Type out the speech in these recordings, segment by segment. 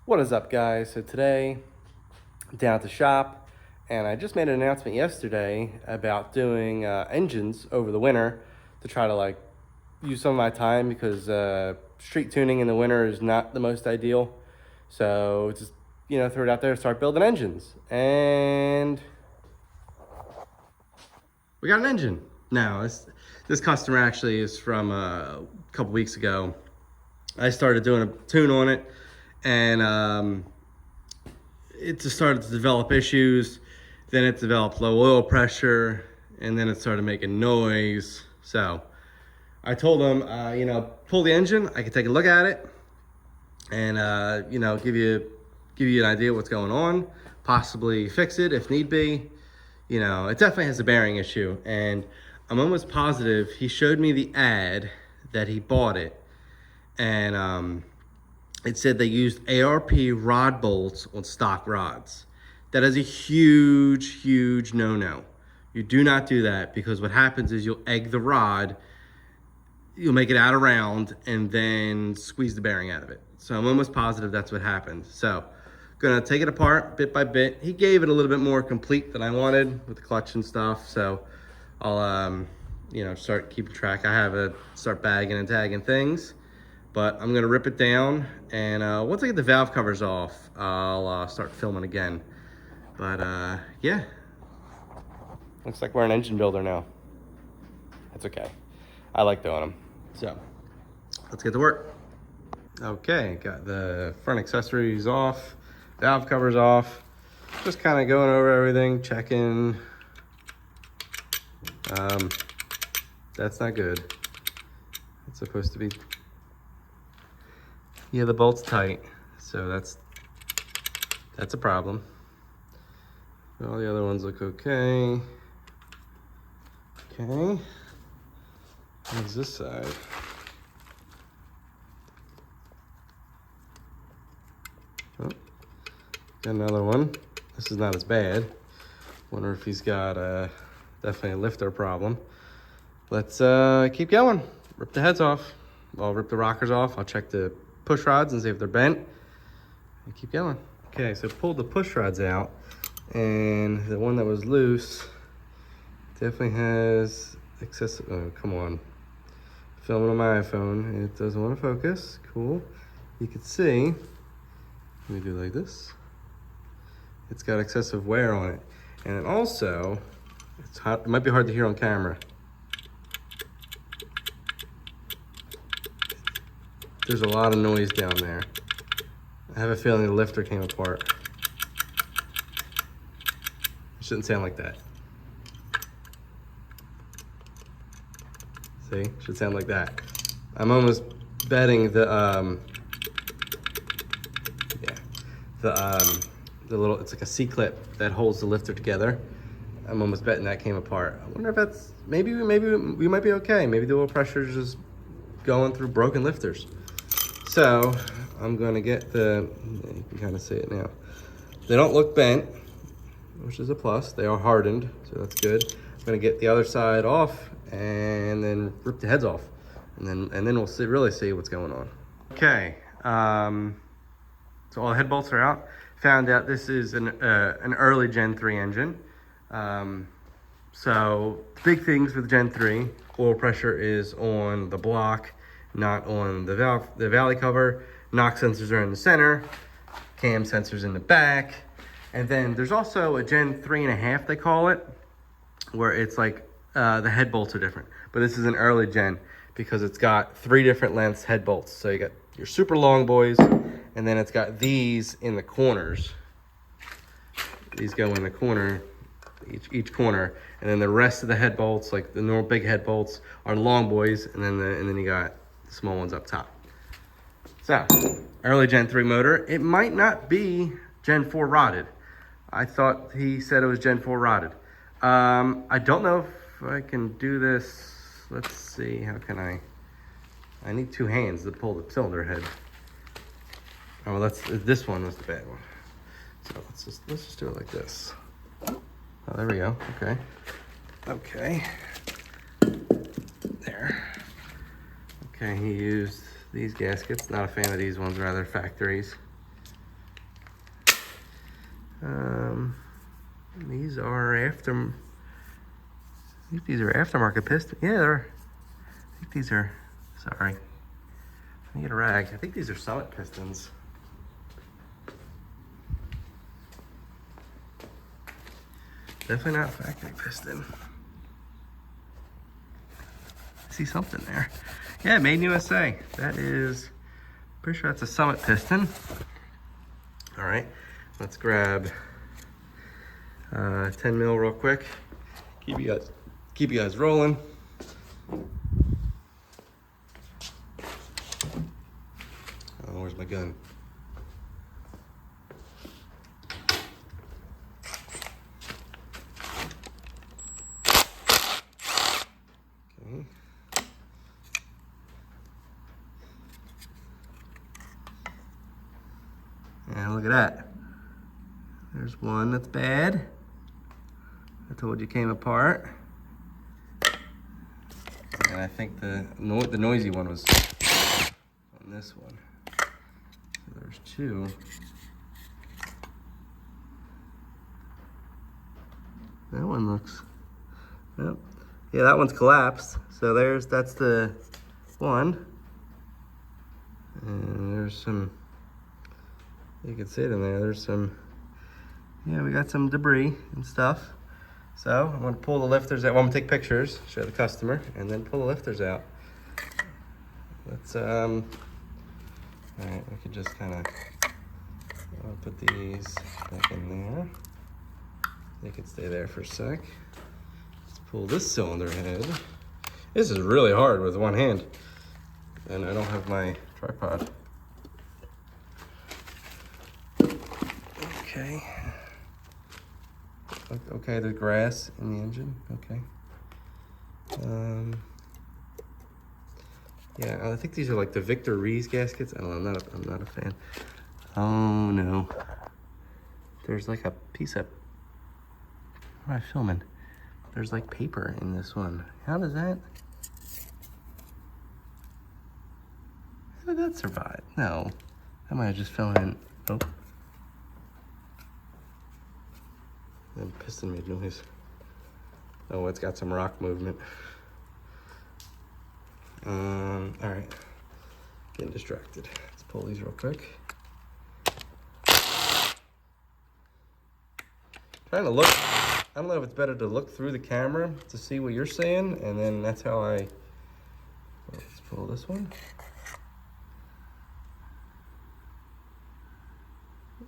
What is up, guys? So today, down at the shop, and I just made an announcement yesterday about doing engines over the winter to try to use some of my time because street tuning in the winter is not the most ideal. So just throw it out there, start building engines, and we got an engine now. This customer actually is from a couple weeks ago. I started doing a tune on it, and it just started to develop issues. Then it developed low oil pressure, and then it started making noise. So I told him, pull the engine. I could take a look at it, and give you an idea what's going on. Possibly fix it if need be. It definitely has a bearing issue, and I'm almost positive he showed me the ad that he bought it, and it said they used ARP rod bolts on stock rods. That is a huge, huge no-no. You do not do that, because what happens is you'll egg the rod, you'll make it out around, and then squeeze the bearing out of it. So I'm almost positive that's what happened. So gonna take it apart bit by bit. He gave it a little bit more complete than I wanted with the clutch and stuff. So I'll start keeping track. I have to start bagging and tagging things. But I'm gonna rip it down, and once I get the valve covers off, I'll start filming again. But yeah, looks like we're an engine builder now. That's okay. I like doing them. So let's get to work. Okay, got the front accessories off, valve covers off. Just kind of going over everything, checking. That's not good. It's supposed to be. Yeah, the bolt's tight, so that's a problem. All the other ones look okay. Okay. What's this side? Oh, got another one. This is not as bad. Wonder if he's got definitely a lifter problem. Let's keep going. Rip the heads off. I'll rip the rockers off. I'll check the push rods and see if they're bent, and keep going. Okay, so pulled the push rods out, and the one that was loose definitely has excessive. Oh, come on. Filming on my iPhone, it doesn't want to focus. Cool. You can see, let me do like this. It's got excessive wear on it, and it also, it's hot. It might be hard to hear on camera. There's a lot of noise down there. I have a feeling the lifter came apart. It shouldn't sound like that. See, should sound like that. I'm almost betting the little, it's like a C-clip that holds the lifter together. I'm almost betting that came apart. I wonder if that's, maybe we might be okay. Maybe the oil pressure is just going through broken lifters. So I'm gonna get you can kind of see it now. They don't look bent, which is a plus. They are hardened, so that's good. I'm gonna get the other side off and then rip the heads off, and then we'll really see what's going on. Okay, so all the head bolts are out. Found out this is an early Gen 3 engine. So big things with Gen 3, oil pressure is on the block, not on the valley cover. Knock sensors are in the center, cam sensors in the back. And then there's also a Gen 3.5, they call it, where it's like the head bolts are different. But this is an early gen because it's got 3 different lengths head bolts. So you got your super long boys, and then it's got these in the corners. These go in the corner, each corner, and then the rest of the head bolts, like the normal big head bolts, are long boys, and then you got the small ones up top. So, early Gen 3 motor. It might not be Gen 4 rotted. I thought he said it was Gen 4 rotted. I don't know if I can do this. Let's see, how can I need 2 hands to pull the cylinder head. Oh, well, this one was the bad one. So let's just do it like this. Oh, there we go. Okay. There. Okay, he used these gaskets. Not a fan of these ones, rather factories. These are I think these are aftermarket pistons. Yeah, I think these are, sorry. Let me get a rag. I think these are Summit pistons. Definitely not factory piston. I see something there. Yeah, made in USA. That is, pretty sure that's a Summit piston. All right, let's grab 10 mil real quick. Keep you guys rolling. Oh, where's my gun? Okay. And look at that. There's one that's bad. I told you came apart. And I think the noisy one was on this one. So there's two. That one looks, yep. Yeah, that one's collapsed. So that's the one. And there's some, you can see it in there. There's some, yeah, we got some debris and stuff. So I'm gonna pull the lifters out. Well, I'm gonna take pictures, show the customer, and then pull the lifters out. Let's, all right, we could just kind of, I'll put these back in there. They can stay there for a sec. Let's pull this cylinder head. This is really hard with one hand, and I don't have my tripod. Okay. Okay, there's grass in the engine. Okay. Yeah, I think these are like the Victor Rees gaskets. I don't know. I'm not a fan. Oh no. There's like a piece of. What am I filming? There's like paper in this one. How does that? How did that survive? No. That might have just fell in. Oh. The piston made noise. Oh, it's got some rock movement. All right, getting distracted. Let's pull these real quick. Trying to look, I don't know if it's better to look through the camera to see what you're saying, and then that's how let's pull this one.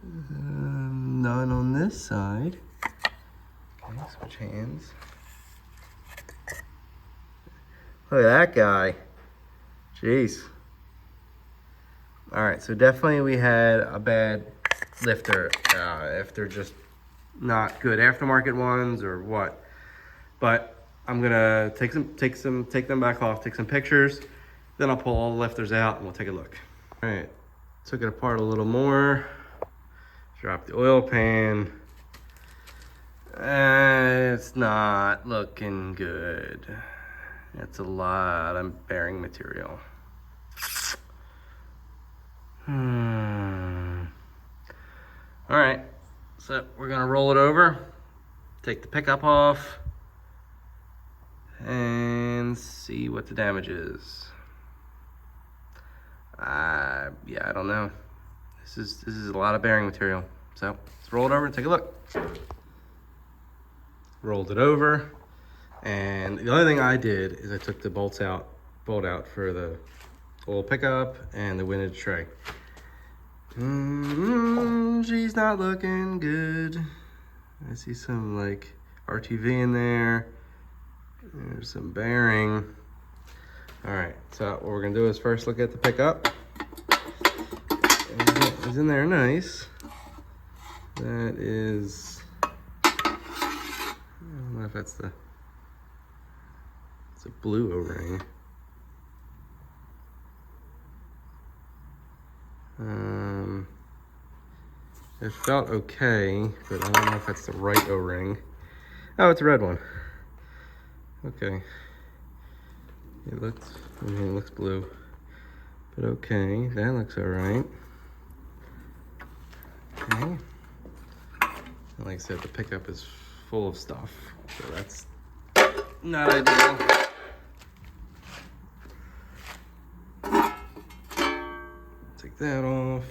None on this side. Okay, switch hands. Look at that guy. Jeez. All right, so definitely we had a bad lifter. If they're just not good aftermarket ones or what. But I'm gonna take them back off, take some pictures. Then I'll pull all the lifters out and we'll take a look. All right, took it apart a little more. Drop the oil pan. It's not looking good. It's a lot of bearing material. All right, so we're gonna roll it over, take the pickup off, and see what the damage is. Yeah, I don't know. This is a lot of bearing material. So let's roll it over and take a look. Rolled it over, and the only thing I did is I took the bolt out for the oil pickup and the windage tray. She's not looking good. I see some like RTV in there. There's some bearing. All right, so what we're gonna do is first look at the pickup. It's in there nice. That is, I don't know if it's a blue O-ring. It felt okay, but I don't know if that's the right O-ring. Oh, it's a red one. Okay. It looks blue. But okay, that looks all right. Okay. Like I said, the pickup is full of stuff, so that's not ideal. Take that off.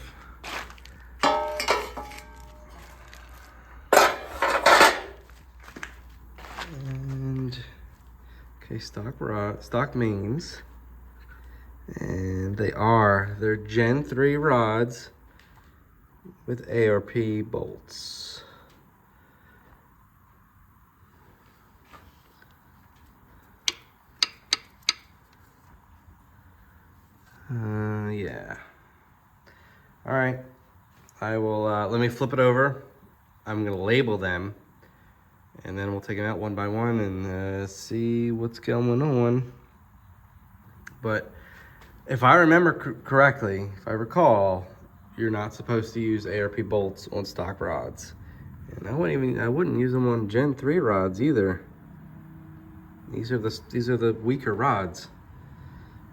And okay, stock mains. And they're Gen 3 rods with ARP bolts. Yeah. All right, I will, let me flip it over. I'm gonna label them, and then we'll take them out one by one and see what's going on. But if I remember correctly, if I recall, you're not supposed to use ARP bolts on stock rods. And I wouldn't use them on Gen 3 rods either. These are the weaker rods.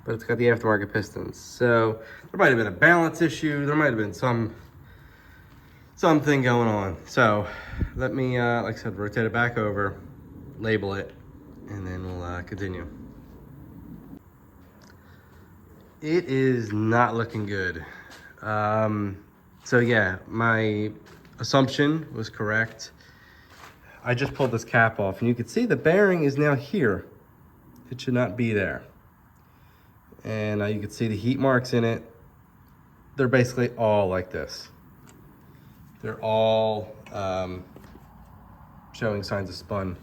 But it's got the aftermarket pistons. So there might have been a balance issue. There might have been something going on. So let me, like I said, rotate it back over, label it, and then we'll continue. It is not looking good. So yeah, my assumption was correct. I just pulled this cap off, and you can see the bearing is now here. It should not be there. And you can see the heat marks in it. They're basically all like this. They're all showing signs of spun.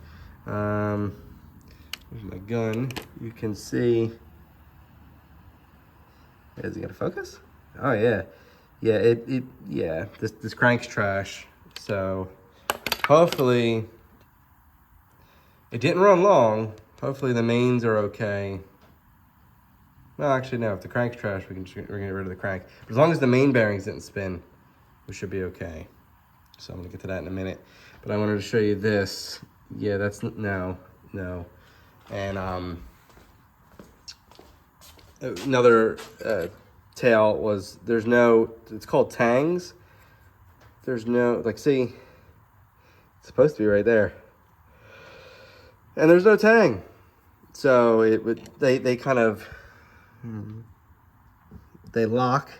Here's my gun. You can see. Is it gonna focus? Oh yeah, yeah. Yeah. This crank's trash. So hopefully it didn't run long. Hopefully the mains are okay. Well, actually, no. If the crank's trash, we're gonna get rid of the crank. But as long as the main bearings didn't spin, we should be okay. So I'm gonna get to that in a minute. But I wanted to show you this. Yeah, that's no. And another tail was there's no. It's called tangs. There's no see. It's supposed to be right there. And there's no tang. So they kind of. They lock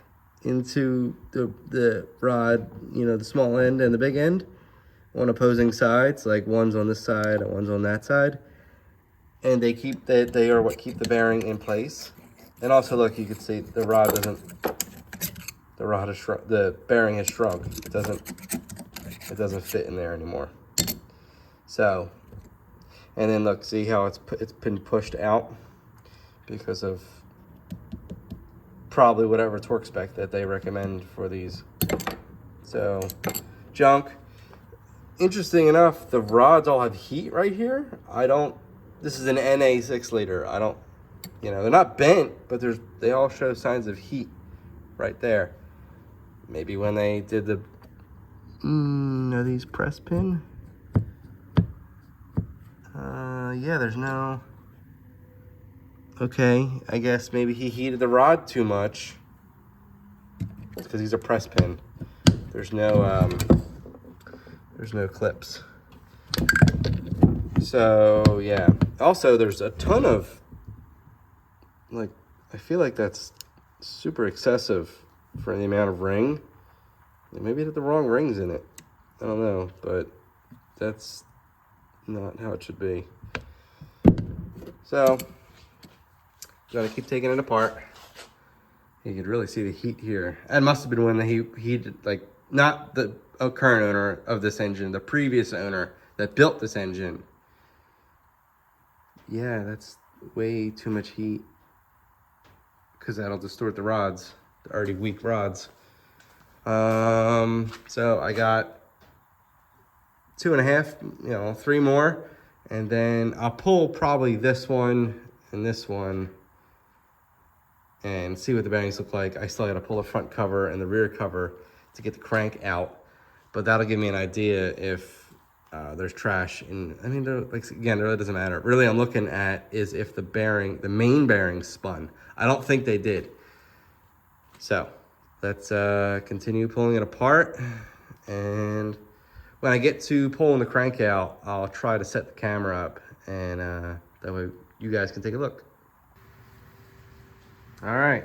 into the rod, the small end and the big end on opposing sides, like one's on this side and one's on that side. And they are what keep the bearing in place. And also look, you can see the bearing has shrunk. It doesn't fit in there anymore. So, and then look, see how it's been pushed out because of probably whatever torque spec that they recommend for these. So, junk. Interesting enough, the rods all have heat right here. This is an NA 6 liter. They're not bent, but they all show signs of heat right there. Maybe when they did are these press pin? Yeah, there's no. Okay, I guess maybe he heated the rod too much because these are press pin. There's no clips. So yeah. Also, there's a ton of I feel like that's super excessive for the amount of ring. Maybe it had the wrong rings in it. I don't know, but that's not how it should be. So. Gotta keep taking it apart. You could really see the heat here. That must have been when he heated, not the current owner of this engine, the previous owner that built this engine. Yeah, that's way too much heat because that'll distort the rods, the already weak rods. So I got 2.5, 3 more, and then I'll pull probably this one and this one and see what the bearings look like. I still got to pull the front cover and the rear cover to get the crank out, but that'll give me an idea if there's trash. And I mean, again, it really doesn't matter. Really, I'm looking at is if the main bearing spun. I don't think they did. So let's continue pulling it apart, and when I get to pulling the crank out, I'll try to set the camera up, and that way you guys can take a look. All right,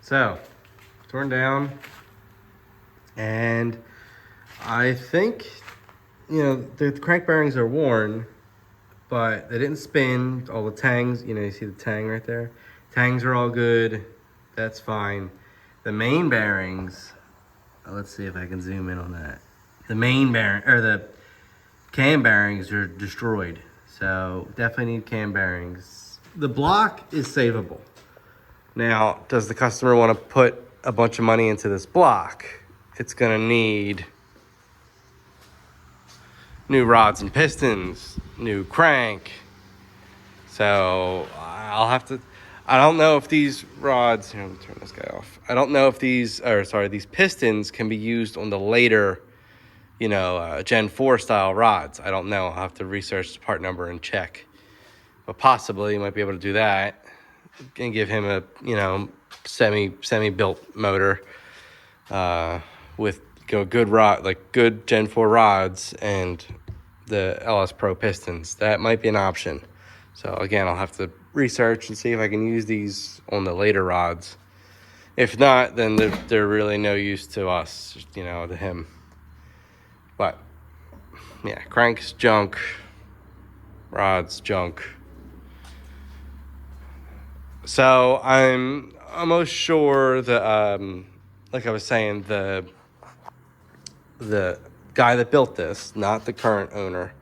so torn down, and I think, you know, the crank bearings are worn, but they didn't spin. All the tangs, you know, you see the tang right there? Tangs are all good. That's fine. The main bearings, let's see if I can zoom in on that. The main bearing, or the cam bearings are destroyed. So definitely need cam bearings. The block is savable. Now, does the customer want to put a bunch of money into this block? It's gonna need new rods and pistons, new crank. So I'll have to, I don't know if these rods, here, let me turn this guy off. I don't know if these pistons can be used on the later, you know, Gen 4 style rods. I don't know. I'll have to research the part number and check. But possibly you might be able to do that and give him a, you know, semi-built motor with good rod, like good Gen 4 rods and the LS Pro pistons. That might be an option. So again, I'll have to research and see if I can use these on the later rods. If not, then they're really no use to us, you know, to him. But yeah, cranks junk, rods junk. So I'm almost sure that, like I was saying, the guy that built this, not the current owner,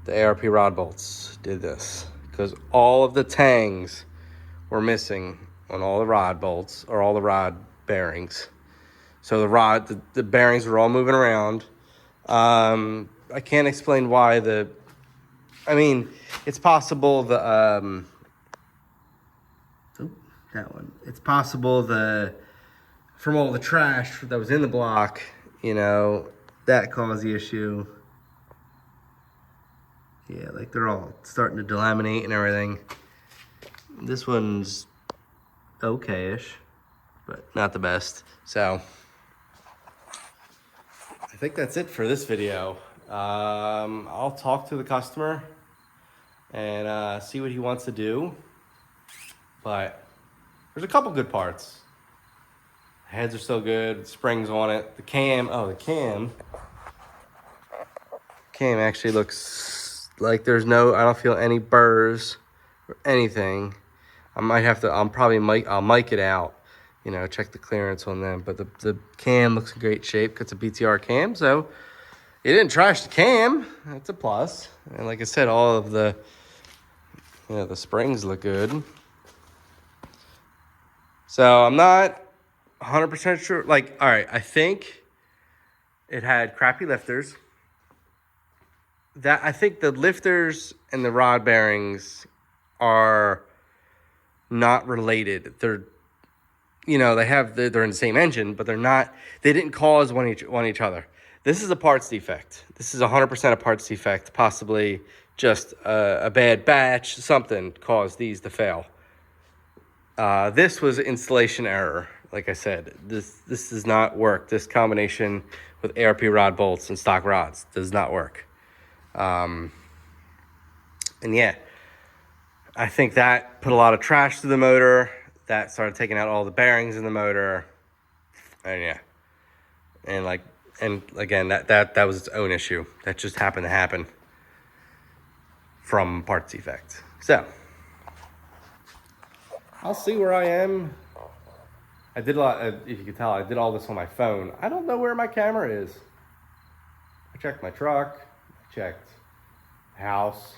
the ARP rod bolts did this, because all of the tangs were missing on all the rod bolts, or all the rod bearings. So the bearings were all moving around. I can't explain why I mean, it's possible that one. It's possible from all the trash that was in the block, you know, that caused the issue. Yeah, like they're all starting to delaminate and everything. This one's okay-ish, but not the best. So I think that's it for this video. I'll talk to the customer and see what he wants to do. But there's a couple good parts. The heads are still good, springs on it. The cam actually looks like I don't feel any burrs or anything. I'll mic it out, you know, check the clearance on them. But the cam looks in great shape. It's a BTR cam, so it didn't trash the cam. That's a plus. And like I said, all of the springs look good. So I'm not 100% sure. Like, all right, I think it had crappy lifters. I think the lifters and the rod bearings are not related. They're in the same engine, but they didn't cause one each other. This is a parts defect. This is 100% a parts defect, possibly just a bad batch, something caused these to fail. This was installation error. Like I said, this does not work. This combination with ARP rod bolts and stock rods does not work. And yeah, I think that put a lot of trash to the motor. That started taking out all the bearings in the motor. And yeah, and again, that was its own issue. That just happened to happen from parts defect. So I'll see where I am. I did a lot, if you can tell, I did all this on my phone. I don't know where my camera is. I checked my truck, I checked the house.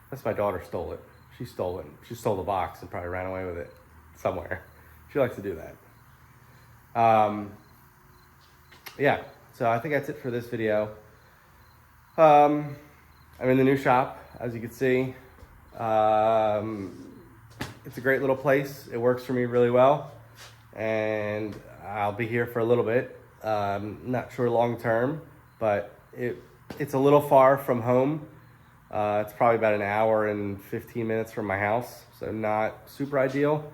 That's my daughter stole it. She stole it. She stole the box and probably ran away with it somewhere. She likes to do that. Yeah, so I think that's it for this video. I'm in the new shop, as you can see. It's a great little place. It works for me really well. And I'll be here for a little bit. Not sure long term, but it's a little far from home. It's probably about an hour and 15 minutes from my house, so not super ideal.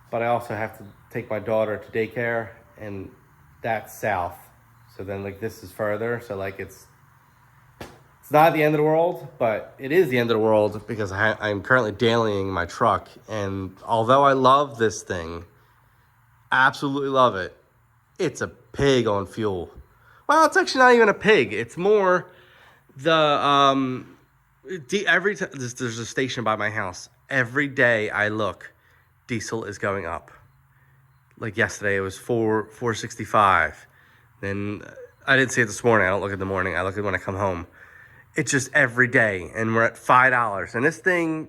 But I also have to take my daughter to daycare, and that's south. So then, like, this is further, so like it's It's not the end of the world, but it is the end of the world because I'm currently dailying my truck. And although I love this thing, absolutely love it, it's a pig on fuel. Well, it's actually not even a pig. It's more the every time there's a station by my house. Every day I look, diesel is going up. Like yesterday, it was 465. Then I didn't see it this morning. I don't look at the morning. I look at it when I come home. It's just every day, and we're at $5. And this thing,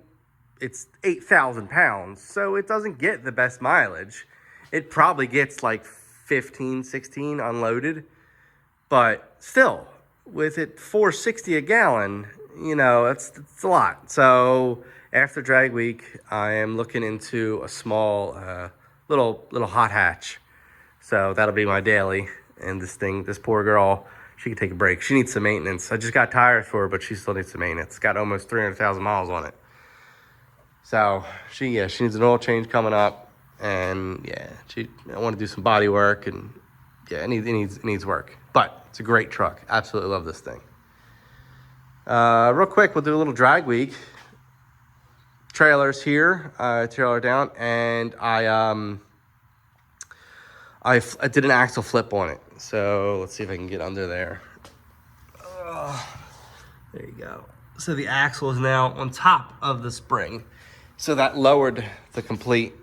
it's 8,000 pounds, so it doesn't get the best mileage. It probably gets like 15, 16 unloaded, but still, with it 460 a gallon, you know, it's a lot. So after drag week, I am looking into a small little hot hatch. So that'll be my daily. And this poor girl, she can take a break. She needs some maintenance. I just got tires for her, but she still needs some maintenance. It's got almost 300,000 miles on it. So she needs an oil change coming up, and I want to do some body work, and it needs work. But it's a great truck. Absolutely love this thing. Real quick, we'll do a little drag week. Trailers here, trailer down, and I did an axle flip on it. So let's see if I can get under there. There you go. So the axle is now on top of the spring. So that lowered the complete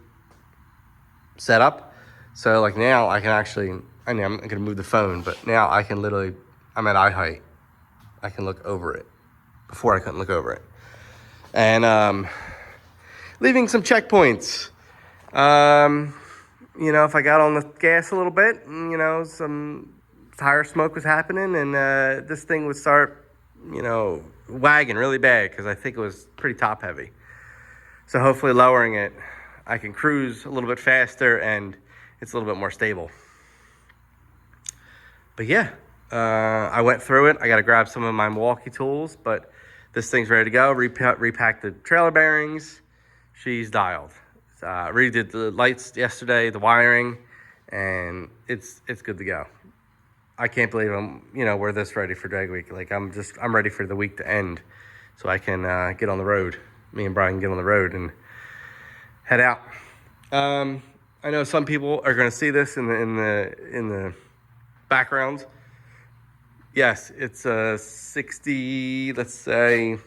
setup. So like now I can actually, I'm going to move the phone, but now I can literally, I'm at eye height. I can look over it. Before I couldn't look over it. And leaving some checkpoints. You know, if I got on the gas a little bit, you know, some tire smoke was happening, and this thing would start, you know, wagging really bad because I think it was pretty top heavy. So hopefully lowering it, I can cruise a little bit faster and it's a little bit more stable. But yeah, I went through it. I got to grab some of my Milwaukee tools, but this thing's ready to go. Repack the trailer bearings. She's dialed. Redid the lights yesterday, the wiring, and it's good to go. I can't believe we're this ready for drag week. Like I'm ready for the week to end, so I can get on the road. Me and Brian can get on the road and head out. I know some people are going to see this in the background. Yes, it's a 60. Let's say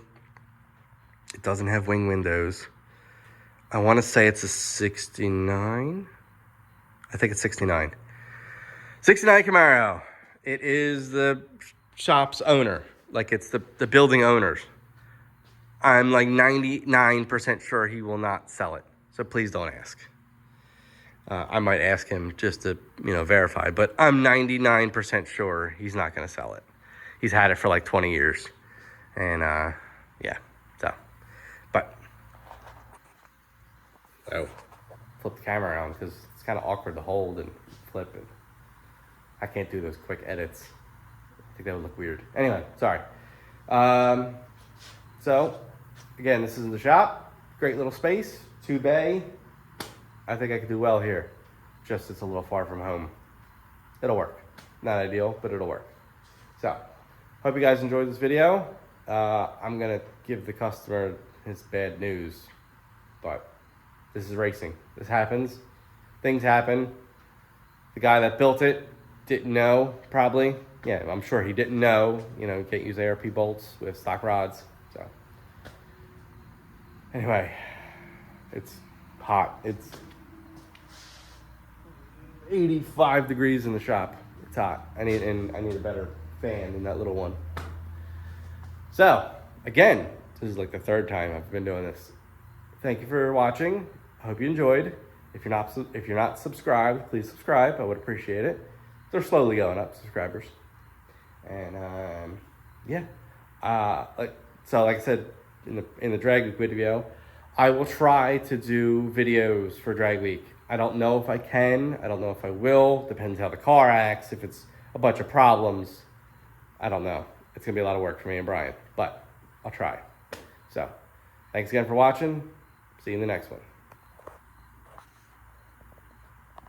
it doesn't have wing windows. I want to say it's a 69. I think it's 69. 69 Camaro. It is the shop's owner. Like it's the building owner's. I'm like 99% sure he will not sell it. So please don't ask. I might ask him just to, verify. But I'm 99% sure he's not going to sell it. He's had it for like 20 years. And, so. But. Oh, flip the camera around because it's kind of awkward to hold and flip it. I can't do those quick edits. I think that would look weird. Anyway, sorry. So, again, this is in the shop. Great little space, 2-bay. I think I could do well here. Just it's a little far from home. It'll work. Not ideal, but it'll work. So, hope you guys enjoyed this video. I'm going to give the customer his bad news, but this is racing. This happens. Things happen. The guy that built it didn't know, probably. Yeah, I'm sure he didn't know. You can't use ARP bolts with stock rods. So, anyway, it's hot. It's 85 degrees in the shop. It's hot. I need a better fan than that little one. So, again, this is like the third time I've been doing this. Thank you for watching. I hope you enjoyed. If you're not subscribed, please subscribe. I would appreciate it. They're slowly going up, subscribers. And like I said in the drag week video, I will try to do videos for drag week. I don't know if I can. I don't know if I will. Depends how the car acts. If it's a bunch of problems, I don't know. It's gonna be a lot of work for me and Brian, but I'll try. So, thanks again for watching. See you in the next one.